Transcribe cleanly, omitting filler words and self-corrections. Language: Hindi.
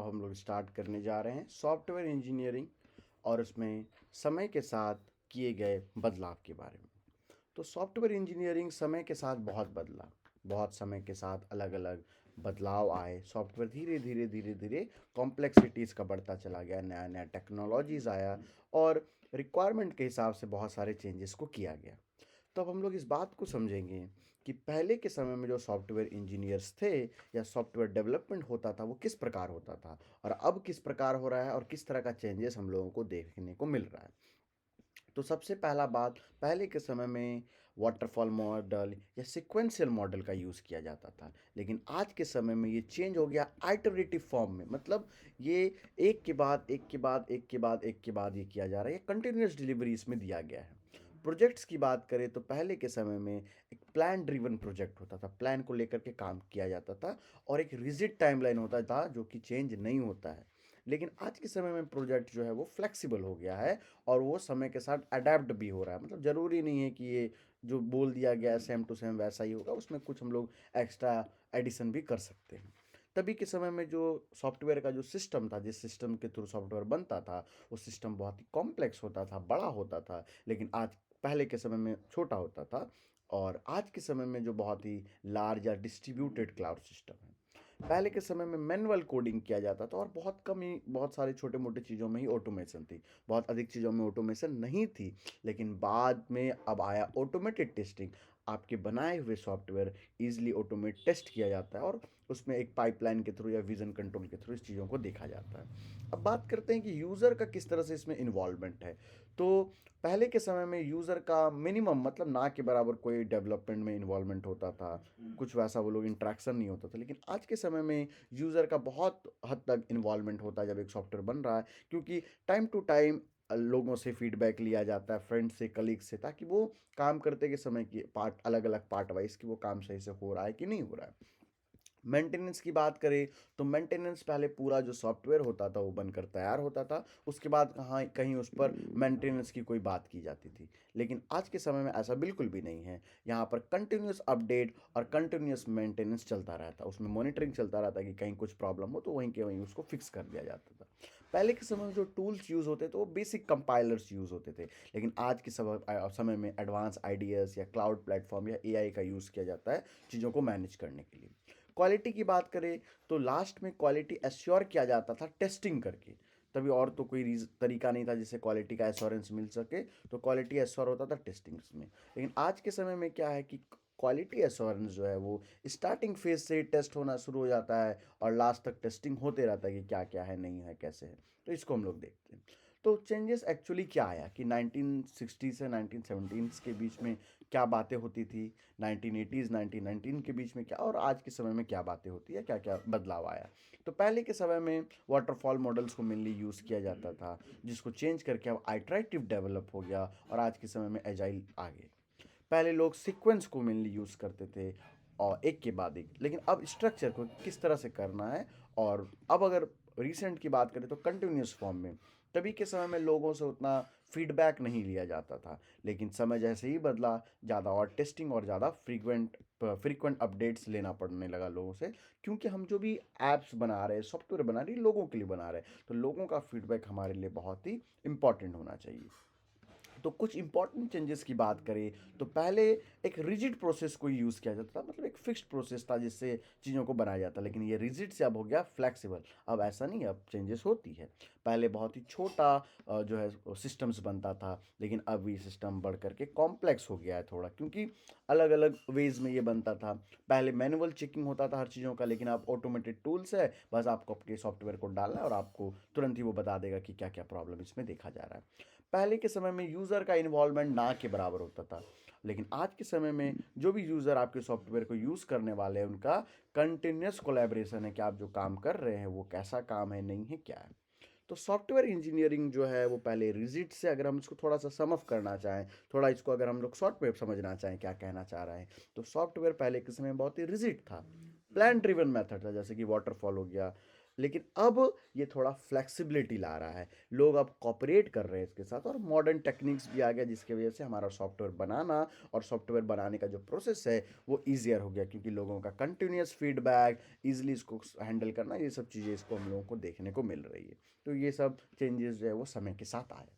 अब हम लोग स्टार्ट करने जा रहे हैं सॉफ्टवेयर इंजीनियरिंग और उसमें समय के साथ किए गए बदलाव के बारे में। तो सॉफ्टवेयर इंजीनियरिंग समय के साथ बहुत बदला, बहुत समय के साथ अलग अलग बदलाव आए। सॉफ्टवेयर धीरे धीरे धीरे धीरे कॉम्प्लेक्सिटीज़ का बढ़ता चला गया, नया नया टेक्नोलॉजीज़ आया और रिक्वायरमेंट के हिसाब से बहुत सारे चेंजेस को किया गया। तो अब हम लोग इस बात को समझेंगे कि पहले के समय में जो सॉफ्टवेयर इंजीनियर्स थे या सॉफ्टवेयर डेवलपमेंट होता था वो किस प्रकार होता था और अब किस प्रकार हो रहा है और किस तरह का चेंजेस हम लोगों को देखने को मिल रहा है। तो सबसे पहला बात, पहले के समय में वाटरफॉल मॉडल या सिक्वेंशियल मॉडल का यूज़ किया जाता था, लेकिन आज के समय में ये चेंज हो गया आइटरेटिव फॉर्म में। मतलब ये एक के बाद एक के बाद एक के बाद एक के बाद ये किया जा रहा है, ये कंटिन्यूस डिलीवरी इसमें दिया गया है। प्रोजेक्ट्स की बात करें तो पहले के समय में एक प्लान ड्रिवन प्रोजेक्ट होता था, प्लान को लेकर के काम किया जाता था और एक रिजिड टाइमलाइन होता था जो कि चेंज नहीं होता है। लेकिन आज के समय में प्रोजेक्ट जो है वो फ्लेक्सिबल हो गया है और वो समय के साथ अडेप्ट भी हो रहा है। मतलब ज़रूरी नहीं है कि ये जो बोल दिया गया है सेम टू सेम वैसा ही होगा, उसमें कुछ हम लोग एक्स्ट्रा एडिशन भी कर सकते हैं। तभी के समय में जो सॉफ्टवेयर का जो सिस्टम था, जिस सिस्टम के थ्रू सॉफ्टवेयर बनता था, वो सिस्टम बहुत ही कॉम्प्लेक्स होता था, बड़ा होता था। लेकिन आज, पहले के समय में छोटा होता था और आज के समय में जो बहुत ही लार्ज या डिस्ट्रीब्यूटेड क्लाउड सिस्टम है। पहले के समय में मैनुअल कोडिंग किया जाता था और बहुत कम ही, बहुत सारी छोटे मोटे चीज़ों में ही ऑटोमेशन थी, बहुत अधिक चीज़ों में ऑटोमेशन नहीं थी। लेकिन बाद में अब आया ऑटोमेटेड टेस्टिंग। आपके बनाए हुए सॉफ्टवेयर ईजिली ऑटोमेट टेस्ट किया जाता है और उसमें एक पाइपलाइन के थ्रू या विजन कंट्रोल के थ्रू इस चीज़ों को देखा जाता है। अब बात करते हैं कि यूज़र का किस तरह से इसमें इन्वॉल्वमेंट है। तो पहले के समय में यूज़र का मिनिमम, मतलब ना के बराबर कोई डेवलपमेंट में इन्वॉल्वमेंट होता था, कुछ वैसा वो लोग इंटरेक्शन नहीं होता था। लेकिन आज के समय में यूज़र का बहुत हद तक इन्वॉल्वमेंट होता है जब एक सॉफ्टवेयर बन रहा है, क्योंकि टाइम टू टाइम लोगों से फीडबैक लिया जाता है, फ्रेंड से, कलीग से, ताकि वो काम करते के समय की पार्ट, अलग अलग पार्ट वाइज, कि वो काम सही से हो रहा है कि नहीं हो रहा है। मेंटेनेंस की बात करें तो मेंटेनेंस, पहले पूरा जो सॉफ्टवेयर होता था वो बनकर तैयार होता था, उसके बाद कहाँ कहीं उस पर मेंटेनेंस की कोई बात की जाती थी। लेकिन आज के समय में ऐसा बिल्कुल भी नहीं है। यहाँ पर कंटिन्यूस अपडेट और कंटिन्यूस मेंटेनेंस चलता रहता, उसमें मॉनिटरिंग चलता रहता कि कहीं कुछ प्रॉब्लम हो तो वहीं के वहीं उसको फिक्स कर दिया जाता था। पहले के समय में जो टूल्स यूज़ होते थे वो बेसिक कंपाइलर्स यूज़ होते थे, लेकिन आज के समय में एडवांस आइडियाज़ या क्लाउड प्लेटफॉर्म या एआई का यूज़ किया जाता है चीज़ों को मैनेज करने के लिए। क्वालिटी की बात करें तो लास्ट में क्वालिटी एश्योर किया जाता था टेस्टिंग करके, तभी और तो कोई तरीका नहीं था जिससे क्वालिटी का एश्योरेंस मिल सके। तो क्वालिटी एश्योर होता था टेस्टिंग्स में। लेकिन आज के समय में क्या है कि क्वालिटी एश्योरेंस जो है वो स्टार्टिंग फेज से ही टेस्ट होना शुरू हो जाता है और लास्ट तक टेस्टिंग होते रहता है कि क्या क्या है, नहीं है, कैसे है। तो इसको हम लोग देखते हैं। तो चेंजेस एक्चुअली क्या आया कि 1960 से 1970 के बीच में क्या बातें होती थी, 1980s 1919 के बीच में क्या, और आज के समय में क्या बातें होती है, क्या क्या बदलाव आया। तो पहले के समय में वाटरफॉल मॉडल्स को मेनली यूज़ किया जाता था, जिसको चेंज करके अब आइटरेटिव डेवलप हो गया और आज के समय में एजाइल आ गए। पहले लोग सीक्वेंस को मेनली यूज़ करते थे और एक के बाद एक, लेकिन अब स्ट्रक्चर को किस तरह से करना है। और अब अगर रिसेंट की बात करें तो कंटिन्यूस फॉर्म में। तभी के समय में लोगों से उतना फीडबैक नहीं लिया जाता था, लेकिन समय जैसे ही बदला, ज़्यादा और टेस्टिंग और ज़्यादा फ्रीक्वेंट अपडेट्स लेना पड़ने लगा लोगों से, क्योंकि हम जो भी ऐप्स बना रहे हैं, सॉफ्टवेयर बना रहे हैं, लोगों के लिए बना रहे हैं, तो लोगों का फीडबैक हमारे लिए बहुत ही इंपॉर्टेंट होना चाहिए। तो कुछ इंपॉर्टेंट चेंजेस की बात करें तो पहले एक रिजिड प्रोसेस को यूज़ किया जाता था, मतलब एक फिक्स्ड प्रोसेस था जिससे चीज़ों को बनाया जाता, लेकिन ये रिजिड से अब हो गया फ्लेक्सिबल। अब ऐसा नहीं है, अब चेंजेस होती है। पहले बहुत ही छोटा जो है सिस्टम्स बनता था, लेकिन अब ये सिस्टम बढ़ करके कॉम्प्लेक्स हो गया है थोड़ा, क्योंकि अलग अलग वेज में ये बनता था। पहले मैनुअल चेकिंग होता था हर चीज़ों का, लेकिन अब ऑटोमेटेड टूल्स है, बस आपको आपके सॉफ्टवेयर को डालना है और आपको तुरंत ही वो बता देगा कि क्या क्या प्रॉब्लम इसमें देखा जा रहा है। पहले के समय में यूज़र का इन्वॉल्वमेंट ना के बराबर होता था, लेकिन आज के समय में जो भी यूज़र आपके सॉफ्टवेयर को यूज़ करने वाले हैं उनका कंटिन्यूस कोलैबोरेशन है कि आप जो काम कर रहे हैं वो कैसा काम है, नहीं है, क्या है। तो सॉफ्टवेयर इंजीनियरिंग जो है वो पहले रिजिट से, अगर हम इसको थोड़ा सा सम अप करना चाहें, थोड़ा इसको अगर हम लोग शॉर्ट में समझना चाहें क्या कहना चाह रहे हैं, तो सॉफ्टवेयर पहले के समय में बहुत ही रिजिट था, प्लान ड्रिवन मेथड था, जैसे कि वाटरफॉल हो गया, लेकिन अब ये थोड़ा फ्लेक्सिबिलिटी ला रहा है, लोग अब कॉपरेट कर रहे हैं इसके साथ और मॉडर्न टेक्निक्स भी आ गया जिसकी वजह से हमारा सॉफ्टवेयर बनाना और सॉफ्टवेयर बनाने का जो प्रोसेस है वो ईजियर हो गया, क्योंकि लोगों का कंटिन्यूस फीडबैक, ईजिली इसको हैंडल करना, ये सब चीज़ें इसको हम लोगों को देखने को मिल रही है। तो ये सब चेंजेस जो है वो समय के साथ आए।